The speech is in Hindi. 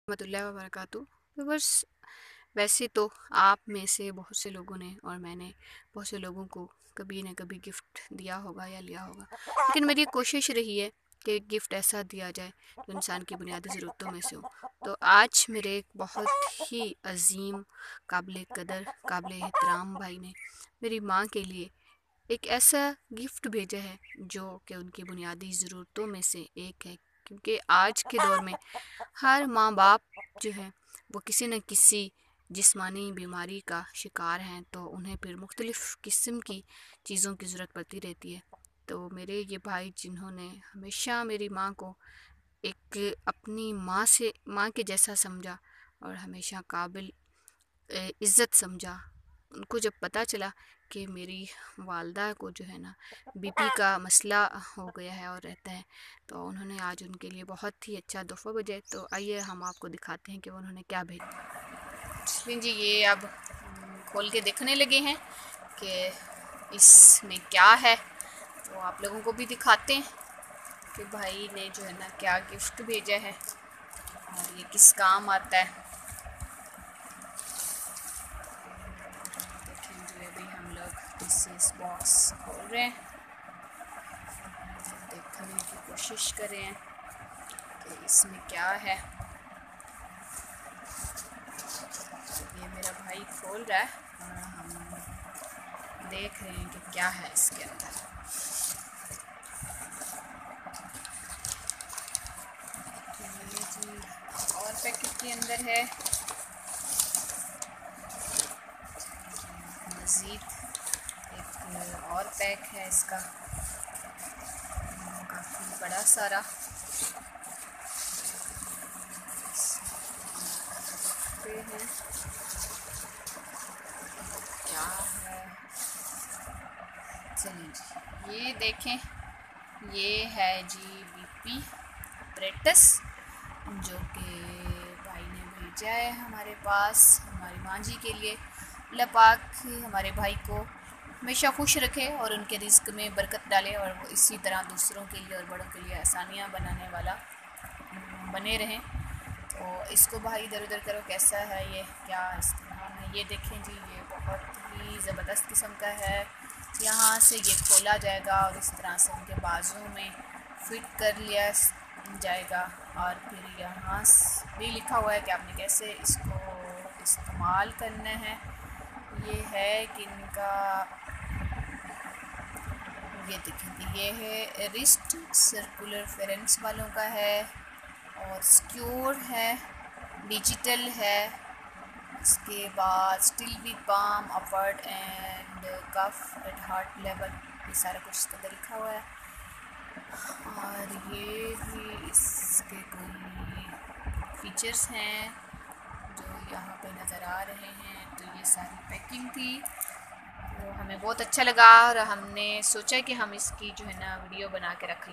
रहमतुल्लाहि व बरकातुहू। तो बस वैसे तो आप में से बहुत से लोगों ने और मैंने बहुत से लोगों को कभी न कभी गिफ्ट दिया होगा या लिया होगा, लेकिन मेरी कोशिश रही है कि गिफ्ट ऐसा दिया जाए जो इंसान की बुनियादी ज़रूरतों में से हो। तो आज मेरे एक बहुत ही अजीम, काबिल कदर, काबिल एहतराम भाई ने मेरी माँ के लिए एक ऐसा गिफ्ट भेजा है जो कि उनकी बुनियादी ज़रूरतों में से एक है, क्योंकि आज के दौर में हर माँ बाप जो है वो किसी न किसी जिस्मानी बीमारी का शिकार हैं, तो उन्हें फिर मुख्तलिफ़ किस्म की चीज़ों की ज़रूरत पड़ती रहती है। तो मेरे ये भाई जिन्होंने हमेशा मेरी माँ को एक अपनी माँ के जैसा समझा और हमेशा काबिल इज़्ज़त समझा, उनको जब पता चला कि मेरी वालदा को जो है ना बीपी का मसला हो गया है और रहता है, तो उन्होंने आज उनके लिए बहुत ही अच्छा तोहफ़ा भेजा। तो आइए हम आपको दिखाते हैं कि उन्होंने क्या भेजा। जी, ये अब खोल के देखने लगे हैं कि इसमें क्या है, तो आप लोगों को भी दिखाते हैं कि भाई ने जो है ना क्या गिफ्ट भेजा है और ये किस काम आता है। देखें जो अभी हम लोग इस बॉक्स खोल रहे हैं, देखने की कोशिश करें कि इसमें क्या है। ये मेरा भाई खोल रहा है और हम देख रहे हैं कि क्या है इसके अंदर। ये जी और पैकेट के अंदर है मज़ीद एक और पैक है इसका, काफ़ी बड़ा सारा पे है। क्या है, चलिए जी ये देखें, ये है जी बीपी प्रेटस जो कि भाई ने भेजा है हमारे पास हमारी माँ जी के लिए। अल्लाह पाक हमारे भाई को हमेशा खुश रखे और उनके रिज़्क़ में बरकत डाले और वो इसी तरह दूसरों के लिए और बड़ों के लिए आसानियाँ बनाने वाला बने रहें। तो इसको भाई इधर उधर करो, कैसा है ये, क्या इसका नाम है, ये देखें जी ये बहुत ही ज़बरदस्त किस्म का है। यहाँ से ये खोला जाएगा और इस तरह से उनके बाजुओं में फिट कर लिया जाएगा और फिर यहाँ भी लिखा हुआ है कि आपने कैसे इसको इस्तेमाल करना है। ये है कि इनका ये देखें, ये है रिस्ट सर्कुलर फेरेंस वालों का है और सिक्योर है, डिजिटल है। इसके बाद still with palm upward and cuff at heart level, ये सारा कुछ इसके अंदर लिखा हुआ है। और ये भी इसके कोई फीचर्स हैं जो यहाँ पे नज़र आ रहे हैं। तो ये सारी पैकिंग थी, तो हमें बहुत अच्छा लगा और हमने सोचा कि हम इसकी जो है ना वीडियो बना के रख लें।